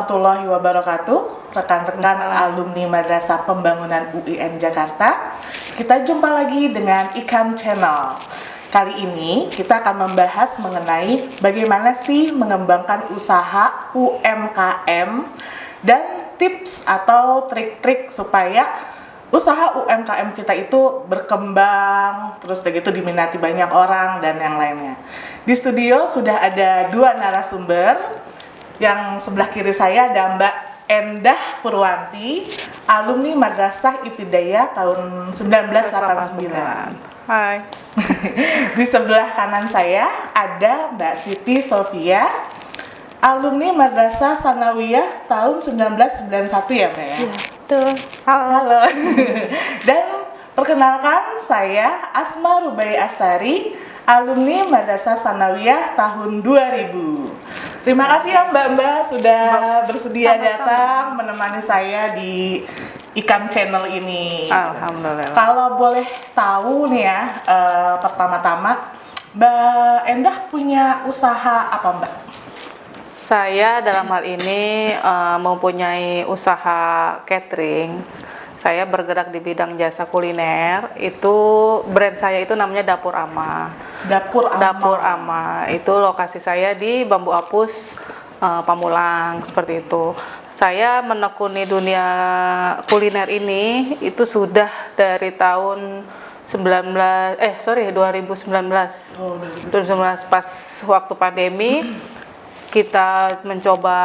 warahmatullahi wabarakatuh, rekan-rekan alumni Madrasah Pembangunan UIN Jakarta. Kita jumpa lagi dengan IKAM Channel. Kali ini kita akan membahas mengenai bagaimana sih mengembangkan usaha UMKM dan tips atau trik-trik supaya usaha UMKM kita itu berkembang, terus begitu diminati banyak orang dan yang lainnya. Di studio sudah ada dua narasumber. Yang sebelah kiri saya ada Mbak Endah Purwanti, alumni Madrasah Ibtidaiyah tahun 1989. Hai. Di sebelah kanan saya ada Mbak Siti Sofia, alumni Madrasah Sanawiyah tahun 1991 ya Mbak ya? Iya, betul. Halo. Dan perkenalkan saya Asma Rubai Astari, alumni Madrasah Sanawiyah tahun 2000. Terima kasih ya Mbak sudah bersedia datang menemani saya di IKAM Channel ini. Alhamdulillah. Kalau boleh tahu nih ya, pertama-tama Mbak Endah punya usaha apa Mbak? Saya dalam hal ini mempunyai usaha catering. Saya bergerak di bidang jasa kuliner. Itu brand saya itu namanya Dapur Ama. Dapur Ama. Itu lokasi saya di Bambu Apus, Pamulang, seperti itu. Saya menekuni dunia kuliner ini itu sudah dari tahun 2019. Oh, 2019 pas waktu pandemi. Kita mencoba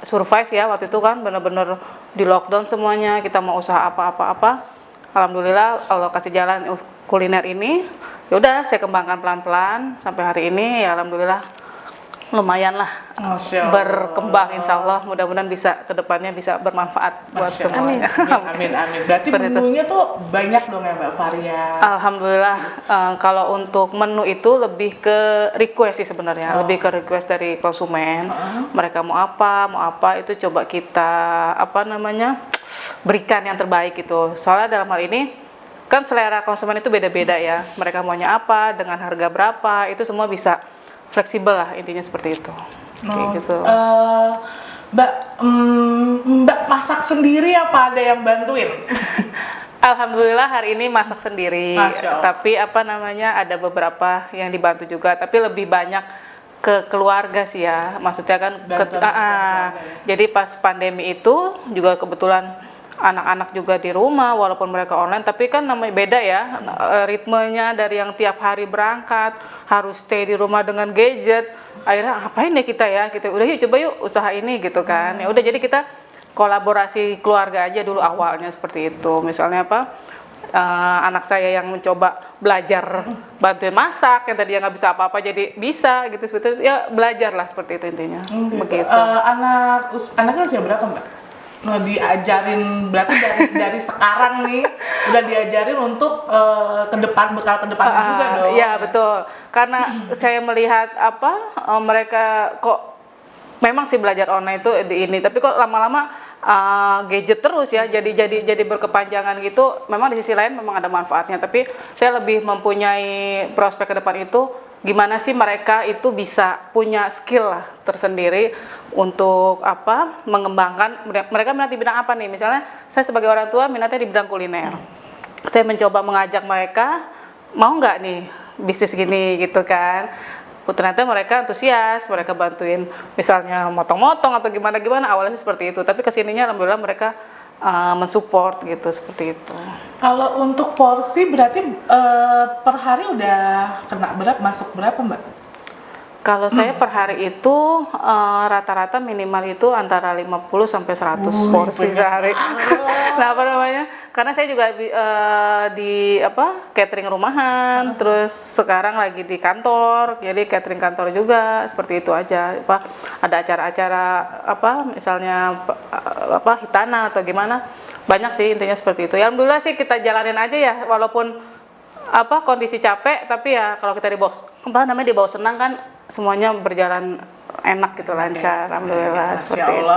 survive ya, waktu itu kan bener-bener di lockdown semuanya, kita mau usaha apa-apa. Alhamdulillah Allah kasih jalan kuliner ini. Ya udah saya kembangkan pelan-pelan sampai hari ini ya alhamdulillah lumayan lah berkembang, insya Allah mudah-mudahan bisa kedepannya bisa bermanfaat buat semuanya. Amin. Berarti menunya tuh banyak dong ya Mbak, varian. Alhamdulillah. Kalau untuk menu itu lebih ke request sih sebenarnya, lebih ke request dari konsumen. Mereka mau apa itu coba kita berikan yang terbaik gitu. Soalnya dalam hal ini kan selera konsumen itu beda-beda ya. Mereka maunya apa, dengan harga berapa, itu semua bisa fleksibel lah, intinya seperti itu. Kayak gitu. Mbak masak sendiri apa ada yang bantuin? Alhamdulillah hari ini masak sendiri. Tapi ada beberapa yang dibantu juga, tapi lebih banyak ke keluarga sih ya. Maksudnya kan jadi pas pandemi itu juga kebetulan anak-anak juga di rumah walaupun mereka online, tapi kan namanya beda ya ritmenya dari yang tiap hari berangkat harus stay di rumah dengan gadget. Akhirnya apain ya kita udah yuk coba yuk usaha ini gitu kan. Ya udah jadi kita kolaborasi keluarga aja dulu awalnya seperti itu. Misalnya anak saya yang mencoba belajar bantuin masak, yang tadi nggak bisa apa-apa jadi bisa gitu, sebetulnya ya belajar lah seperti itu intinya. Begitu. Anaknya usia berapa Mbak? Diajarin berarti dari sekarang nih udah diajarin untuk bekal ke depan juga dong. Iya betul, karena saya melihat mereka kok memang sih belajar online itu ini, tapi kok lama-lama gadget terus ya, jadi berkepanjangan gitu. Memang di sisi lain memang ada manfaatnya, tapi saya lebih mempunyai prospek ke depan itu gimana sih mereka itu bisa punya skill lah tersendiri untuk mengembangkan. Mereka minat di bidang apa nih, misalnya saya sebagai orang tua minatnya di bidang kuliner. Saya mencoba mengajak mereka, mau nggak nih bisnis gini gitu kan. Ternyata mereka antusias, mereka bantuin misalnya motong-motong atau gimana-gimana, awalnya seperti itu, tapi kesininya alhamdulillah mereka mensupport gitu, seperti itu. Kalau untuk porsi berarti per hari udah masuk berapa Mbak? Kalau saya per hari itu rata-rata minimal itu antara 50 sampai 100 porsi sehari. Nah, karena saya juga di catering rumahan, terus sekarang lagi di kantor, jadi catering kantor juga seperti itu aja. Ada acara-acara misalnya hitana atau gimana, banyak sih intinya seperti itu. Ya, alhamdulillah sih kita jalanin aja ya, walaupun kondisi capek, tapi ya kalau kita dibawa senang kan semuanya berjalan enak gitu, lancar. Alhamdulillah seperti itu.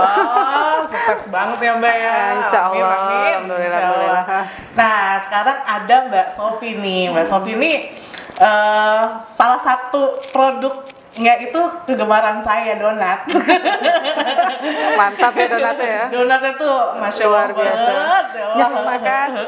Sukses banget ya Mbak ya. Insya Allah. Amin. Alhamdulillah. Nah sekarang ada Mbak Sofi nih. Mbak Sofi ini salah satu produk Enggak, itu kegemaran saya donat. Mantap ya donatnya ya. Donatnya tuh masya Allah Luar biasa. banget. Ya Allah. Terima kasih.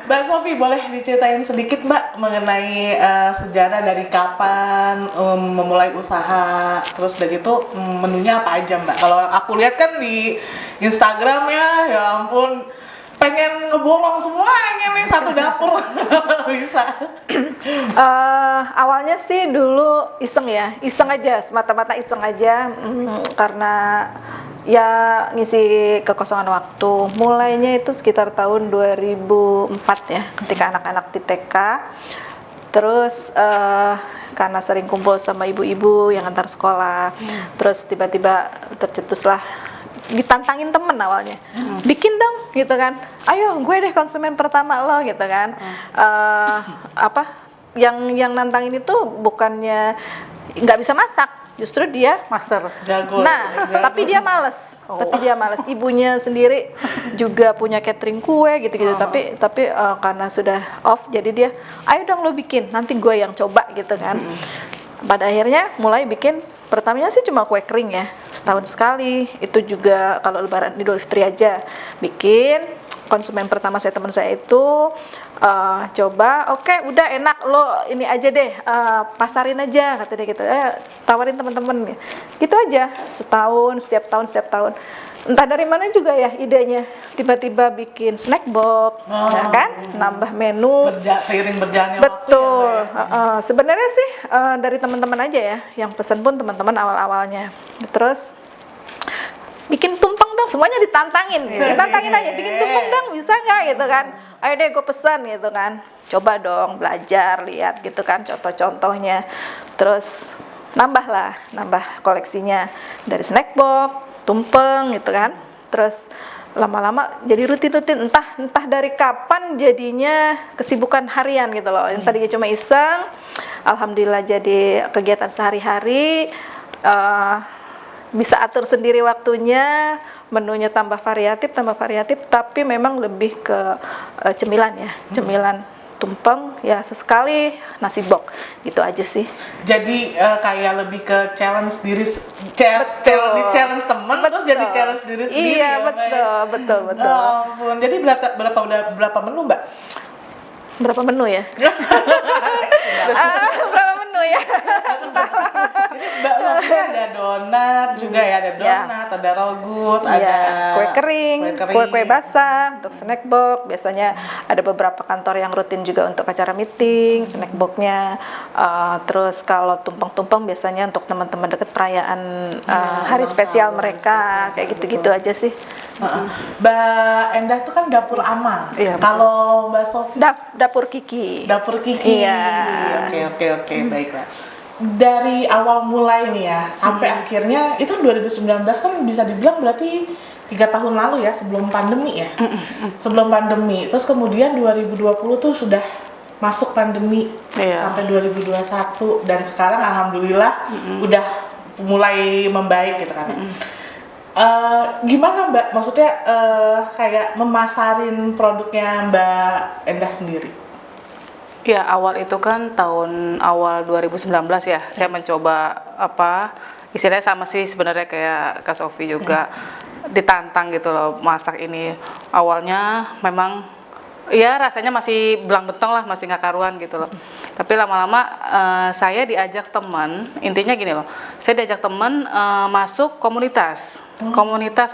Mbak Sofi, boleh diceritain sedikit Mbak mengenai sejarah dari kapan memulai usaha, terus udah gitu menunya apa aja Mbak? Kalau aku lihat kan di Instagram ya ampun, pengen ngeborong semuanya nih satu dapur. Bisa. Awalnya sih dulu iseng aja, semata-mata iseng aja, karena ya ngisi kekosongan waktu. Mulainya itu sekitar tahun 2004 ya, ketika anak-anak di TK. Terus karena sering kumpul sama ibu-ibu yang antar sekolah, terus tiba-tiba tercetuslah ditantangin temen awalnya, bikin dong gitu kan, ayo gue deh konsumen pertama lo gitu kan. Yang nantangin itu bukannya nggak bisa masak, justru dia Master. Jago. nah jago. tapi dia males. Ibunya sendiri juga punya catering kue gitu-gitu, tapi karena sudah off jadi dia, ayo dong lo bikin, nanti gue yang coba gitu kan. Pada akhirnya mulai bikin. Pertamanya sih cuma kue kering ya, setahun sekali. Itu juga kalau lebaran Idul Fitri aja bikin. Konsumen pertama teman saya itu coba, oke, udah enak, lo ini aja deh, pasarin aja kata dia gitu, tawarin teman-teman gitu aja, setiap tahun. Entah dari mana juga ya idenya, tiba-tiba bikin snack box, ya kan, nambah menu. Seiring berjalannya Betul. waktu ya, Mbak, ya? Sebenarnya sih dari teman-teman aja ya, yang pesen pun teman-teman awal-awalnya. Terus bikin tumpeng dong, semuanya ditantangin, tantangin aja, bikin tumpeng dong, bisa nggak gitu kan? Ayo deh gue pesan gitu kan, coba dong belajar, lihat gitu kan contoh-contohnya. Terus nambah koleksinya dari snack box, tumpeng gitu kan. Terus lama-lama jadi rutin-rutin, entah dari kapan jadinya kesibukan harian gitu loh. Yang tadinya cuma iseng, alhamdulillah jadi kegiatan sehari-hari. Bisa atur sendiri waktunya, menunya tambah variatif, tapi memang lebih ke cemilan ya, cemilan tumpeng ya, sesekali nasi box gitu aja sih. Jadi kayak lebih ke challenge diri, Betul. di challenge temen, terus jadi challenge diri sendiri. Iya, ya, Mbak, ya? betul. Oh, ampun. Jadi berapa menu Mbak? Berapa menu ya? Berapa menu ya? Mbak Sofi ada donat juga ya, ada donat, ada rogut, ada kue kering, kue basah untuk snack box. Biasanya ada beberapa kantor yang rutin juga untuk acara meeting, snack box-nya. Terus kalau tumpeng-tumpeng biasanya untuk teman-teman deket perayaan hari spesial mereka, kayak gitu-gitu aja sih. Mbak Endah itu kan dapur Ama. Iya, betul. Kalau Mbak Sofi Dapur Kiki. dapur Kiki. Iya. Oke, baiklah. Dari awal mulai nih ya, sampai akhirnya itu 2019 kan bisa dibilang berarti 3 tahun lalu ya, sebelum pandemi ya. Sebelum pandemi. Terus kemudian 2020 tuh sudah masuk pandemi sampai 2021 dan sekarang alhamdulillah udah mulai membaik gitu kan. Gimana Mbak? Maksudnya kayak memasarin produknya Mbak Endah sendiri? Ya, awal itu kan tahun awal 2019 ya, saya mencoba istilahnya sama sih sebenarnya kayak Kak Sofi juga, ditantang gitu loh masak ini. Awalnya memang ya rasanya masih belang bentong lah, masih nggak karuan gitu loh. Tapi lama-lama saya diajak teman, intinya gini loh, saya diajak teman masuk komunitas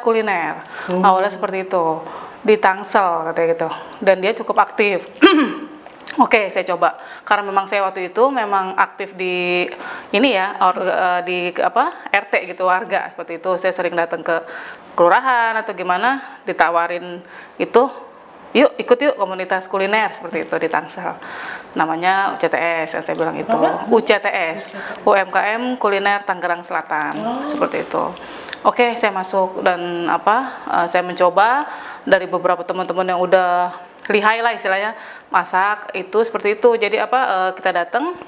kuliner. Awalnya seperti itu, di Tangsel katanya gitu, dan dia cukup aktif. Oke, saya coba karena memang saya waktu itu memang aktif di ini ya, di RT gitu, warga seperti itu. Saya sering datang ke kelurahan atau gimana, ditawarin itu, yuk ikut yuk komunitas kuliner seperti itu di Tangsel. Namanya UCTS, saya bilang itu. UCTS, UMKM Kuliner Tangerang Selatan, seperti itu. Oke, saya masuk dan saya mencoba dari beberapa teman-teman yang udah lihai lah istilahnya masak itu seperti itu. Jadi kita datang,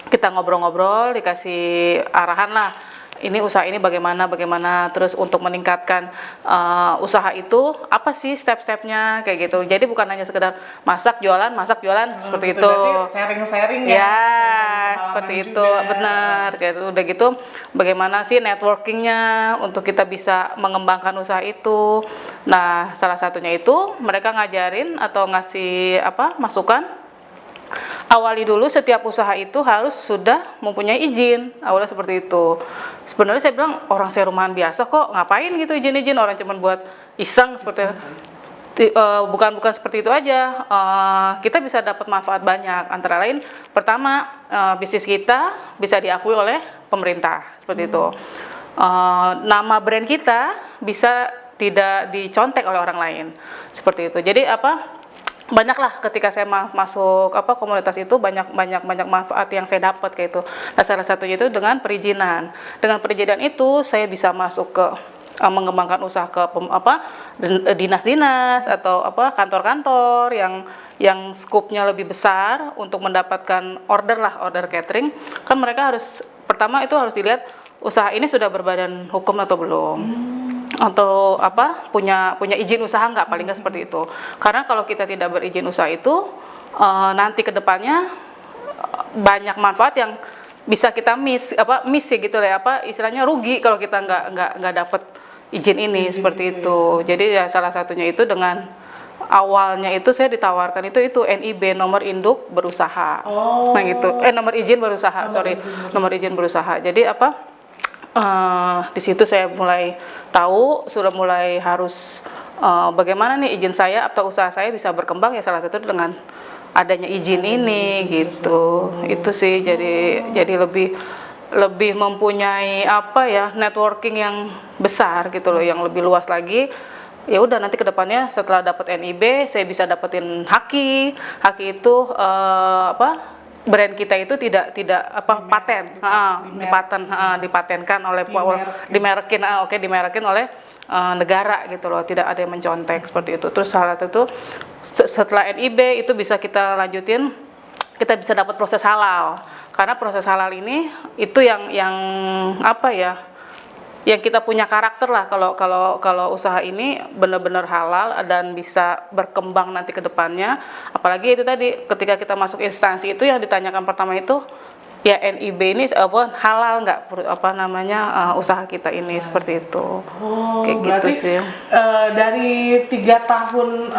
kita ngobrol-ngobrol, dikasih arahan lah, ini usaha ini bagaimana, terus untuk meningkatkan usaha itu apa sih step-stepnya kayak gitu. Jadi bukan hanya sekedar masak jualan seperti itu. Berarti sharing-sharing ya. seperti pengalaman itu, juga. benar. Kayak itu. Udah gitu, bagaimana sih networkingnya untuk kita bisa mengembangkan usaha itu. Nah, salah satunya itu mereka ngajarin atau ngasih masukan. Awali dulu setiap usaha itu harus sudah mempunyai izin. Awalnya seperti itu. Sebenarnya saya bilang orang saya rumahan biasa kok, ngapain gitu izin-izin, orang cuma buat iseng seperti itu. Bukan seperti itu aja. Kita bisa dapat manfaat banyak. Antara lain, pertama bisnis kita bisa diakui oleh pemerintah seperti itu. Nama brand kita bisa tidak dicontek oleh orang lain seperti itu. Jadi banyaklah ketika saya masuk komunitas itu banyak manfaat yang saya dapat kayak itu. Nah, salah satunya itu dengan perizinan. Dengan perizinan itu saya bisa masuk ke mengembangkan usaha ke dinas-dinas atau kantor-kantor yang skupnya lebih besar untuk mendapatkan order catering. Kan mereka pertama itu harus dilihat usaha ini sudah berbadan hukum atau belum. Atau punya izin usaha nggak, paling nggak seperti itu. Karena kalau kita tidak berizin usaha itu nanti kedepannya banyak manfaat yang bisa kita miss ya gitu ya, istilahnya rugi kalau kita nggak dapet izin ini seperti itu. Jadi ya salah satunya itu dengan awalnya itu saya ditawarkan itu NIB, nomor induk berusaha. Nah gitu, nomor izin berusaha, nomor izin berusaha. Jadi di situ saya mulai tahu, sudah mulai harus bagaimana nih izin saya atau usaha saya bisa berkembang, ya salah satu dengan adanya izin ini gitu. Itu sih jadi lebih mempunyai networking yang besar gitu loh, yang lebih luas lagi. Ya udah, nanti kedepannya setelah dapat NIB saya bisa dapetin Haki itu brand kita itu tidak paten, dipatenkan oleh dimerekin oleh negara gitu loh, tidak ada yang mencontek seperti itu. Terus salah satu setelah NIB itu bisa kita lanjutin, kita bisa dapat proses halal, karena proses halal ini itu yang kita punya karakter lah, kalau usaha ini benar-benar halal dan bisa berkembang nanti ke depannya. Apalagi itu tadi ketika kita masuk instansi itu yang ditanyakan pertama itu ya NIB ini halal nggak usaha kita ini seperti itu. Kayak berarti, gitu sih. Dari 3 tahun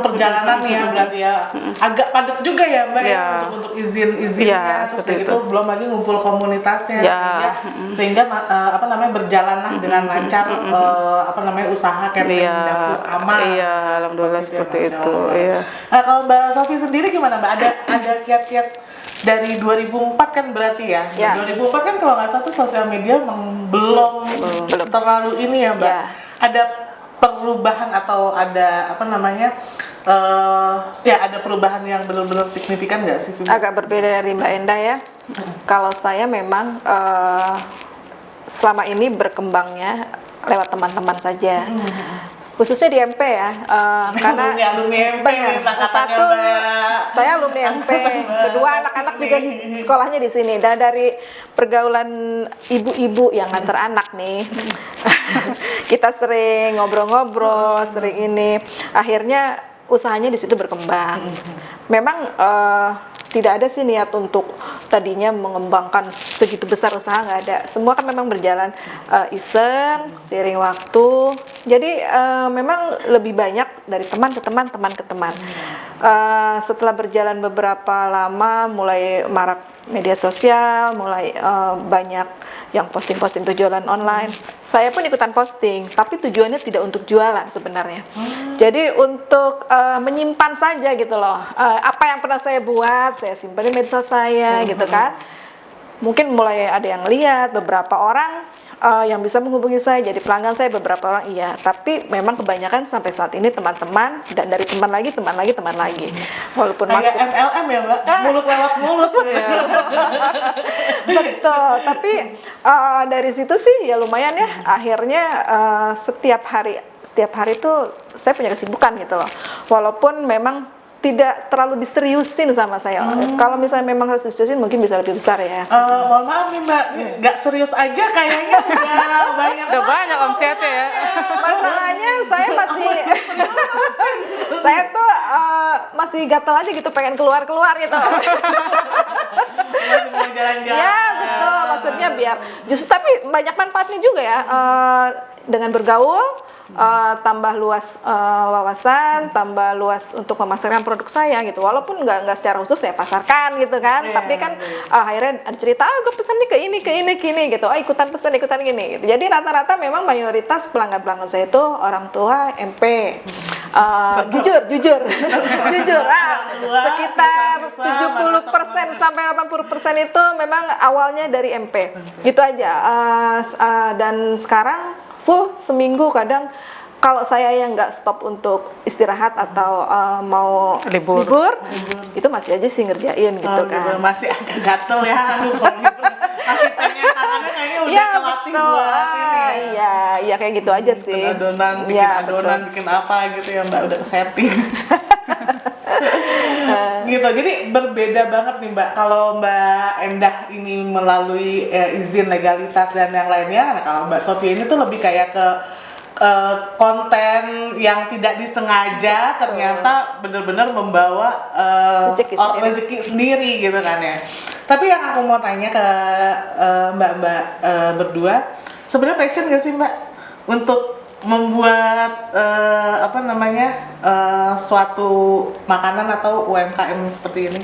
perjalanan nih ya, berarti ya agak padat juga ya Mbak ya untuk izin-izinnya, terus seperti itu belum lagi ngumpul komunitasnya sehingga berjalanlah dengan lancar usaha catering dapur aman. Iya, alhamdulillah seperti itu. Iya. Nah, kalau Mbak Sofi sendiri gimana Mbak? Ada kiat-kiat dari 2004 kan berarti ya? 2004 kan kalau nggak salah tuh sosial media belum terlalu ini ya Mbak. Ada perubahan atau ada ada perubahan yang benar-benar signifikan nggak sih? Agak berbeda dari Mbak Enda ya. Kalau saya memang selama ini berkembangnya lewat teman-teman saja. Khususnya di MP ya, karena alumni MP satu saya alumni MP, kedua anak-anak juga sekolahnya di sini, dan dari pergaulan ibu-ibu yang nganter anak nih, kita sering ngobrol-ngobrol, sering ini, akhirnya usahanya di situ berkembang. Memang tidak ada sih niat untuk tadinya mengembangkan segitu besar usaha, nggak ada. Semua kan memang berjalan iseng, seiring waktu. Jadi memang lebih banyak dari teman ke teman, teman ke teman. Setelah berjalan beberapa lama, mulai marak media sosial, mulai banyak yang posting-posting jualan online. Saya pun ikutan posting, tapi tujuannya tidak untuk jualan sebenarnya. Jadi untuk menyimpan saja gitu loh. Apa yang pernah saya buat, saya simpan di medsos saya gitu kan. Mungkin mulai ada yang lihat, beberapa orang yang bisa menghubungi saya jadi pelanggan saya, beberapa orang iya, tapi memang kebanyakan sampai saat ini teman-teman, dan dari teman lagi walaupun kayak MLM ya Mbak, mulut lewat mulut. Betul, tapi dari situ sih ya lumayan ya, akhirnya setiap hari itu saya punya kesibukan gitu loh, walaupun memang tidak terlalu diseriusin sama saya. Kalau misalnya memang harus diseriusin mungkin bisa lebih besar ya. Mohon maaf nih Mbak, nggak serius aja kayaknya udah banyak omsetnya ya. Masalahnya saya masih gatel aja gitu, pengen keluar gitu. jalan-jalan. Ya betul, maksudnya biar justru tapi banyak manfaatnya juga ya dengan bergaul. Tambah luas wawasan, tambah luas untuk memasarkan produk saya gitu. Walaupun nggak secara khusus saya pasarkan gitu kan, tapi kan akhirnya ada cerita, gue pesan nih ke ini gitu. Ikutan pesan ikutan gini gitu. Jadi rata-rata memang mayoritas pelanggan saya itu orang tua MP. Jujur, sekitar 70% sampai 80% itu memang awalnya dari MP. Gitu aja. Dan sekarang full seminggu kadang kalau saya yang nggak stop untuk istirahat atau mau libur itu masih aja sih ngerjain gitu kan. Gitu. Masih agak gatel ya, aduh kalau gitu. Masih pengen tangannya kayaknya udah kelatih buat ini. Iya kayak gitu aja sih. Bikin bikin apa gitu ya Mbak, udah setting. Gitu, jadi berbeda banget nih Mbak kalau Mbak Endah ini melalui izin legalitas dan yang lainnya. Nah, kalau Mbak Sophie ini tuh lebih kayak ke konten yang tidak disengaja ternyata benar-benar membawa rezeki sendiri gitu kan ya. Tapi yang aku mau tanya ke Mbak-mbak berdua, sebenarnya passion nggak sih Mbak untuk membuat suatu makanan atau UMKM seperti ini?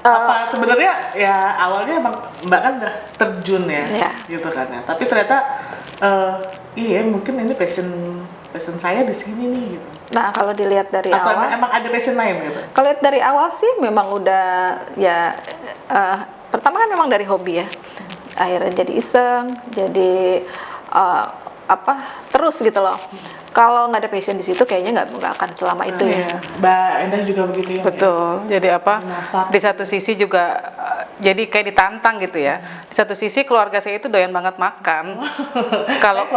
Apa sebenarnya ya awalnya emang Mbak kan udah terjun ya, gitu kan ya. Tapi ternyata iya mungkin ini passion saya di sini nih gitu. Nah kalau dilihat dari atau awal, emang ada passion lain gitu? Kalau lihat dari awal sih memang udah ya pertama kan memang dari hobi ya. Akhirnya jadi iseng, jadi terus gitu loh. Kalau nggak ada passion di situ kayaknya nggak akan selama itu ya. Mbak Endah juga begitu ya. Betul. Jadi di satu sisi juga jadi kayak ditantang gitu ya. Di satu sisi keluarga saya itu doyan banget makan. Kalau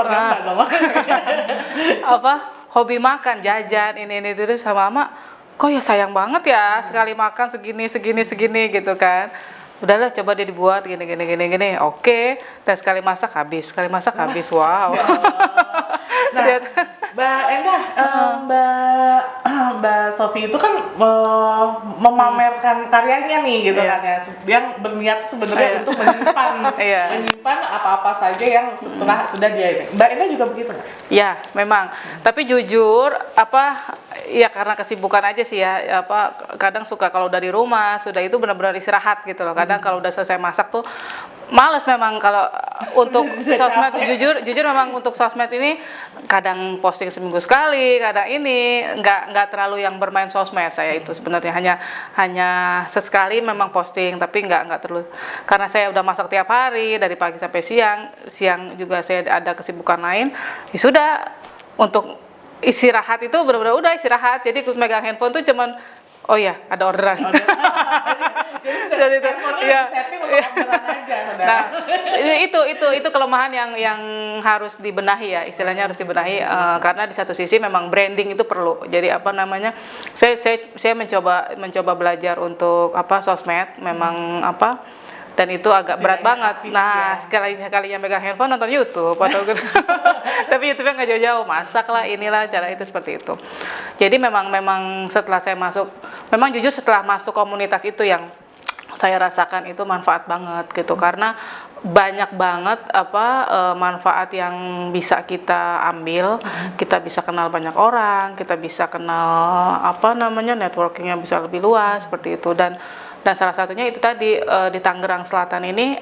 hobi makan, jajan ini terus lama-lama kok ya sayang banget ya sekali makan segini gitu kan. Udahlah coba dia dibuat gini. Oke. Dan sekali masak habis. Wow. Nah, Mbak Endah, Mbak Sophie itu kan memamerkan karyanya nih gitu kan ya. Yang berniat sebenarnya untuk menyimpan apa-apa saja yang setelah sudah dia ini. Mbak Endah juga begitu nggak? Ya, memang. Tapi jujur ya karena kesibukan aja sih ya. Kadang suka kalau dari rumah sudah itu benar-benar istirahat gitu loh. Kadang kalau udah selesai masak tuh males memang kalau untuk sosmed. Jujur memang untuk sosmed ini kadang posting seminggu sekali, kadang ini nggak terlalu yang bermain sosmed saya itu sebenarnya hanya sesekali memang posting, tapi nggak terlalu karena saya udah masak tiap hari dari pagi sampai siang juga saya ada kesibukan lain. Ya sudah, untuk istirahat itu benar-benar udah istirahat, jadi megang handphone tuh cuman oh ya ada orderan. Jadi itu ya. Nah, itu kelemahan yang harus dibenahi ya, istilahnya harus dibenahi karena di satu sisi memang branding itu perlu. Jadi saya mencoba belajar untuk sosmed memang dan itu agak berat banget. Nah, sekalinya megang handphone nonton YouTube atau tapi YouTube-nya nggak jauh-jauh, masak lah, inilah cara itu seperti itu. Jadi memang setelah saya masuk, memang jujur setelah masuk komunitas itu yang saya rasakan itu manfaat banget gitu, karena banyak banget manfaat yang bisa kita ambil. Kita bisa kenal banyak orang, kita bisa kenal networkingnya bisa lebih luas seperti itu. Dan salah satunya itu tadi di Tangerang Selatan ini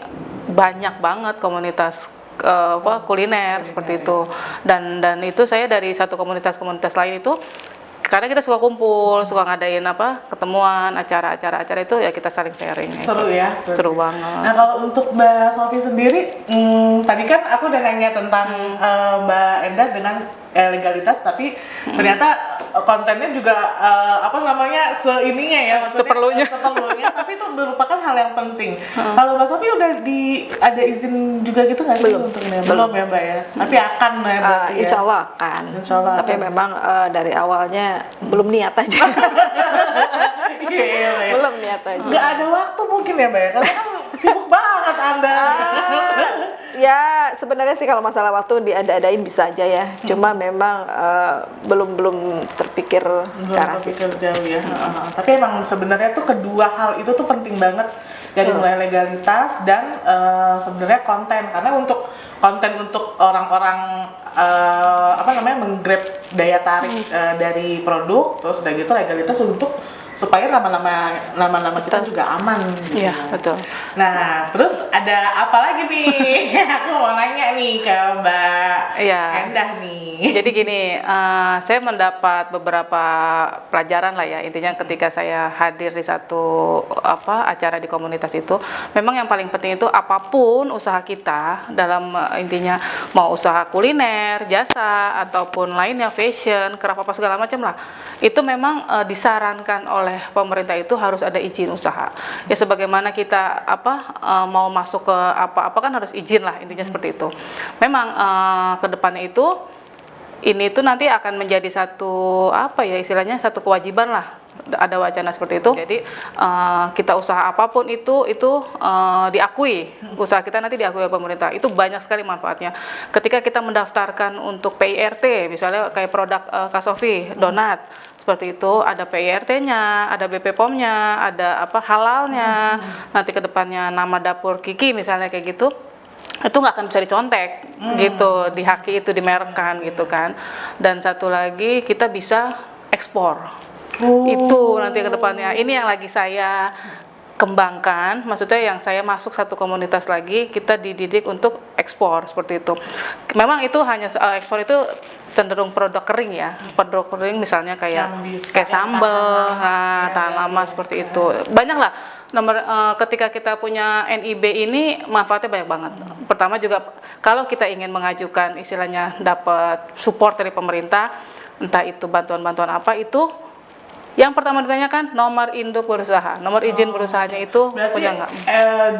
banyak banget komunitas kuliner seperti itu. Dan itu saya dari satu komunitas lain itu karena kita suka kumpul, suka ngadain ketemuan, acara itu ya kita saling sharing. Seru ya? Seru banget. Nah kalau untuk Mbak Sophie sendiri, tadi kan aku udah nanya tentang Mbak Endah dengan legalitas, tapi ternyata kontennya juga seininya ya, seperlunya, tapi itu merupakan hal yang penting. Kalau Mbak Sophie udah ada izin juga gitu nggak sih untuk ini? Belum ya Mbak ya? Tapi akan ya berarti ya? Insya Allah akan. Tapi memang dari awalnya belum niat aja. Iya. Belum niat aja. Nggak ada waktu mungkin ya Mbak ya? Karena kan Sibuk banget Anda. Ya sebenarnya sih kalau masalah waktu diada-adain bisa aja ya. Cuma memang belum terpikir ke arah situ. Belum jauh ya. Tapi emang sebenarnya tuh kedua hal itu tuh penting banget, dari mulai legalitas dan sebenarnya konten, karena untuk konten untuk orang-orang apa namanya menggrab daya tarik dari produk, terus udah gitu legalitas untuk supaya lama-lama kita juga aman gitu. Iya, betul. Nah, terus ada apa lagi nih? Aku mau nanya nih ke Mbak Iya. Endah nih. Jadi gini, saya mendapat beberapa pelajaran lah ya, intinya ketika saya hadir di satu acara di komunitas itu, memang yang paling penting itu apapun usaha kita dalam intinya mau usaha kuliner, jasa ataupun lainnya, fashion, craft apa segala macam lah, itu memang disarankan oleh pemerintah itu harus ada izin usaha. Ya sebagaimana kita mau masuk ke apa kan harus izin lah, intinya seperti itu. Memang kedepannya itu ini tuh nanti akan menjadi satu istilahnya satu kewajiban lah, ada wacana seperti itu. Jadi kita usaha apapun itu diakui, usaha kita nanti diakui oleh pemerintah. Itu banyak sekali manfaatnya. Ketika kita mendaftarkan untuk PIRT, misalnya kayak produk Kasofi, donat, seperti itu ada PIRT-nya, ada BP POM-nya, ada halalnya. Nanti kedepannya nama dapur Kiki misalnya kayak gitu, itu nggak akan bisa dicontek gitu, di haki itu dimerekkan gitu kan. Dan satu lagi kita bisa ekspor. Itu nanti ke depannya. Ini yang lagi saya kembangkan, maksudnya yang saya masuk satu komunitas lagi, kita dididik untuk ekspor seperti itu. Memang itu hanya ekspor itu cenderung produk kering ya, produk kering misalnya kayak sambal, tahan lama seperti itu. Banyak lah. Ketika kita punya NIB ini manfaatnya banyak banget. Pertama juga kalau kita ingin mengajukan istilahnya dapat support dari pemerintah, entah itu bantuan-bantuan apa, itu yang pertama ditanyakan nomor induk berusaha, nomor izin berusahanya itu berarti, punya nggak?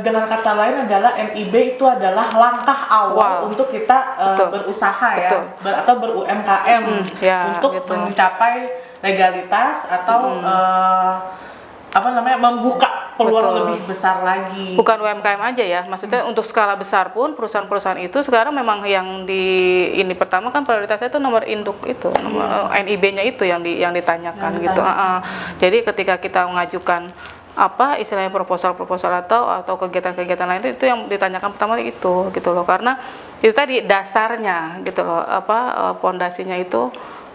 Dengan kata lain adalah NIB itu adalah langkah awal untuk kita berusaha ya, atau ber-UMKM untuk mencapai legalitas atau membuka peluang lebih besar lagi. Bukan UMKM aja ya, maksudnya untuk skala besar pun perusahaan-perusahaan itu sekarang memang yang ini pertama kan prioritasnya itu nomor induk itu, nomor NIB-nya itu yang ditanyakan gitu. Jadi ketika kita mengajukan istilahnya proposal atau kegiatan-kegiatan lain itu yang ditanyakan pertama itu gitu loh, karena itu tadi dasarnya gitu loh, pondasinya itu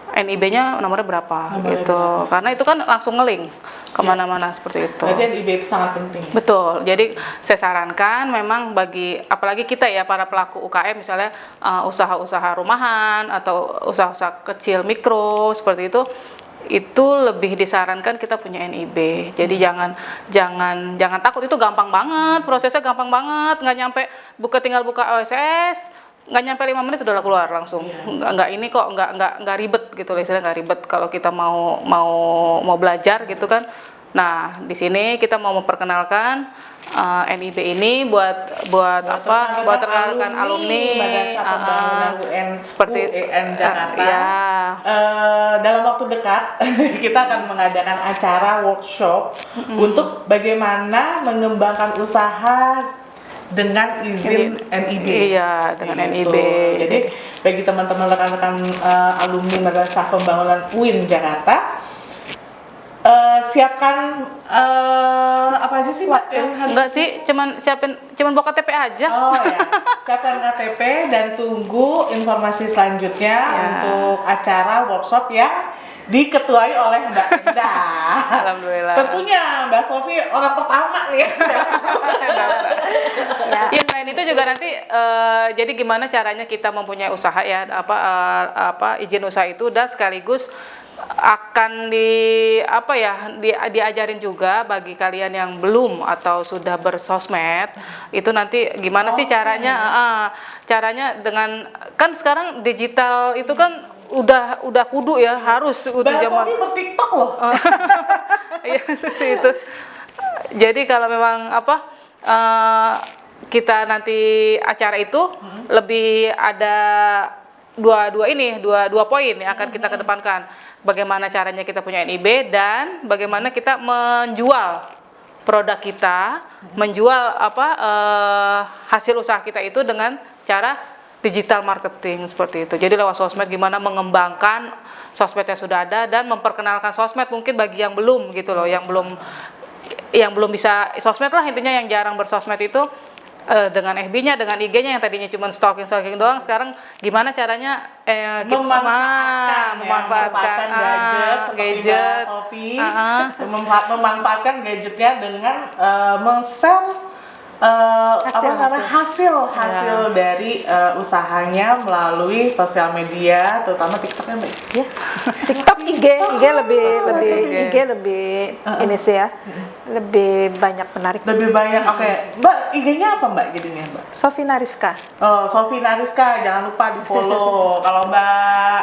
NIB-nya nomornya berapa gitu. Karena itu kan langsung ngeling kemana-mana seperti itu. Berarti NIB itu sangat penting. Betul. Jadi saya sarankan memang bagi apalagi kita ya para pelaku UKM misalnya usaha-usaha rumahan atau usaha-usaha kecil mikro seperti itu lebih disarankan kita punya NIB. Jadi jangan takut, itu gampang banget, prosesnya gampang banget, tinggal buka OSS, nggak nyampe 5 menit sudah keluar langsung. Nggak ini kok nggak ribet gitu loh, istilahnya nggak ribet kalau kita mau belajar gitu kan. Nah di sini kita mau memperkenalkan NIB ini buat rekan-rekan alumni seperti UIN Jakarta. Dalam waktu dekat kita akan mengadakan acara workshop untuk bagaimana mengembangkan usaha dengan izin NIB. Iya, dengan NIB. Jadi bagi teman-teman rekan-rekan alumni Madrasah Pembangunan UIN Jakarta, siapkan apa aja sih Pak yang harus? Enggak sih, cuman bawa KTP aja. Oh ya, siapkan KTP dan tunggu informasi selanjutnya untuk acara workshop yang diketuai oleh Mbak Endah. Alhamdulillah. Tentunya Mbak Sofi orang pertama nih. Ya selain itu juga nanti jadi gimana caranya kita mempunyai usaha ya, izin usaha itu, dan sekaligus akan diajarin juga bagi kalian yang belum atau sudah bersosmed itu nanti gimana sih caranya dengan kan sekarang digital itu kan udah kudu ya, harus udah zaman. Sofi ber-TikTok loh. Iya seperti itu. Jadi kalau memang kita nanti acara itu lebih ada dua poin yang akan kita kedepankan. Bagaimana caranya kita punya NIB dan bagaimana kita menjual produk kita, menjual hasil usaha kita itu dengan cara digital marketing seperti itu. Jadi lewat sosmed gimana mengembangkan sosmed yang sudah ada dan memperkenalkan sosmed mungkin bagi yang belum gitu loh, yang belum bisa sosmed lah intinya, yang jarang bersosmed itu dengan FB-nya, dengan IG-nya yang tadinya cuma stalking doang, sekarang gimana caranya memanfaatkan gadget seperti Mbak Sofi, memanfaatkan gadgetnya dengan men-share hasil dari usahanya melalui sosial media, terutama TikTok ya Mbak. Ya. TikTok, IG lebih ini sih ya. Lebih banyak menarik. Lebih banyak. Oke. Mbak, IG-nya apa Mbak jadinya Mbak? Sofi Nariska. Oh, Sofi Nariska, jangan lupa di-follow. Kalau Mbak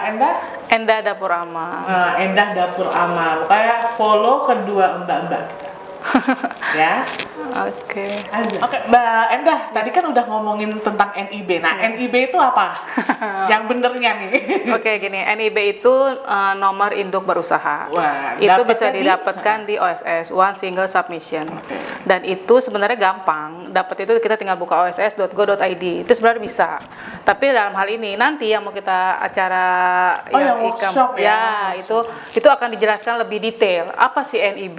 Endah Dapur Ama. Endah Dapur Ama. Pokoknya follow kedua mbak-mbak kita. Ya. Oke. Oke, Mbak Endah, tadi kan udah ngomongin tentang NIB. Nah, NIB itu apa? Yang benernya nih. Oke, gini, NIB itu nomor induk berusaha. Wah, itu bisa dapetnya didapatkan di OSS, One Single Submission. Dan itu sebenarnya gampang. Dapat itu kita tinggal buka oss.go.id. Itu sebenarnya bisa. Tapi dalam hal ini nanti yang mau kita acara yang workshop itu akan dijelaskan lebih detail. Apa sih NIB?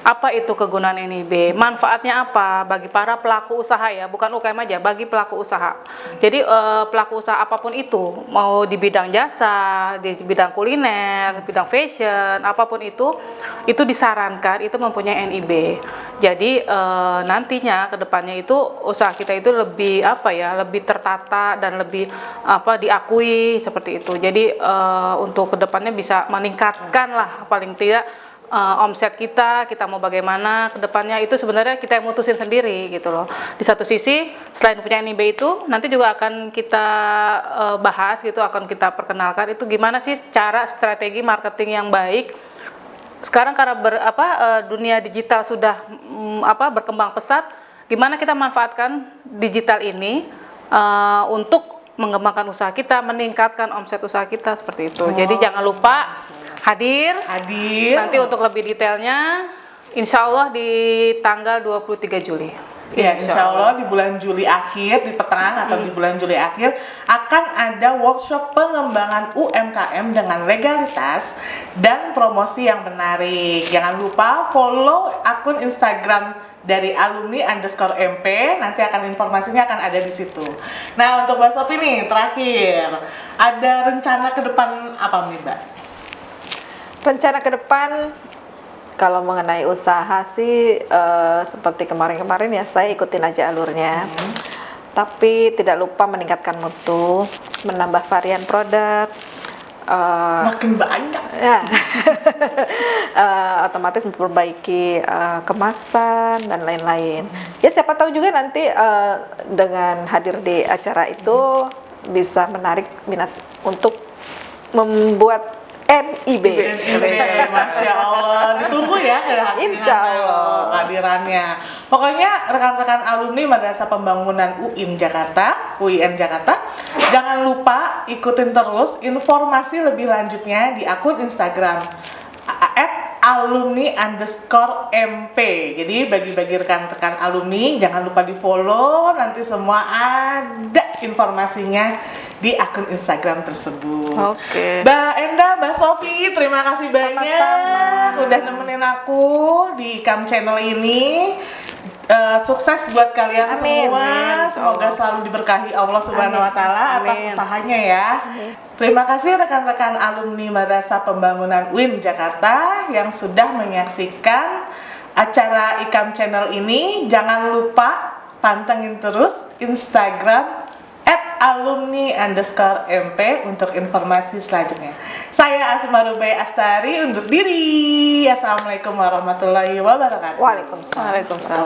Apa itu kegunaan NIB? Manfaatnya apa bagi para pelaku usaha ya, bukan UKM aja, bagi pelaku usaha. Jadi pelaku usaha apapun itu, mau di bidang jasa, di bidang kuliner, bidang fashion, apapun itu disarankan itu mempunyai NIB. Jadi nantinya kedepannya itu usaha kita itu lebih lebih tertata dan lebih diakui seperti itu. Jadi untuk kedepannya bisa meningkatkan lah paling tidak omset kita mau bagaimana ke depannya, itu sebenarnya kita yang mutusin sendiri gitu loh. Di satu sisi selain punya NIB itu nanti juga akan kita bahas gitu, akan kita perkenalkan itu gimana sih cara strategi marketing yang baik. Sekarang karena dunia digital sudah berkembang pesat, gimana kita manfaatkan digital ini untuk mengembangkan usaha kita, meningkatkan omset usaha kita seperti itu. Jadi jangan lupa hadir. Nanti untuk lebih detailnya, insya Allah di tanggal 23 Juli. Ya, insya Allah di bulan Juli akhir, di pertengahan atau di bulan Juli akhir akan ada workshop pengembangan UMKM dengan legalitas dan promosi yang menarik. Jangan lupa follow akun Instagram dari alumni_mp, nanti akan informasinya akan ada di situ. Nah, untuk Mbak Sofi nih, terakhir, ada rencana ke depan apa nih Mbak? Rencana ke depan kalau mengenai usaha sih seperti kemarin-kemarin ya, saya ikutin aja alurnya. Tapi tidak lupa meningkatkan mutu, menambah varian produk, makin banyak ya. Otomatis memperbaiki kemasan dan lain-lain. Ya siapa tahu juga nanti dengan hadir di acara itu bisa menarik minat untuk membuat NIB. Masya Allah, ditunggu ya Insya Allah kehadirannya. Pokoknya rekan-rekan alumni Madrasah Pembangunan UIN Jakarta, jangan lupa ikutin terus informasi lebih lanjutnya di akun Instagram @alumni_mp. Jadi bagi rekan-rekan alumni jangan lupa di follow, nanti semua ada informasinya di akun Instagram tersebut. Oke. Mbak Endah, Mbak Sofi, terima kasih banyak Sama-sama. udah nemenin aku di Ikam Channel ini. Sukses buat kalian Amin. semua. Amin. Semoga selalu diberkahi Allah Subhanahu wa taala atas Amin. usahanya ya. Terima kasih rekan-rekan alumni Madrasah Pembangunan UIN Jakarta yang sudah menyaksikan acara Ikam Channel ini. Jangan lupa pantengin terus Instagram @alumni_mp untuk informasi selanjutnya. Saya Asma Rubai Astari undur diri. Assalamualaikum warahmatullahi wabarakatuh. Waalaikumsalam. Waalaikumsalam.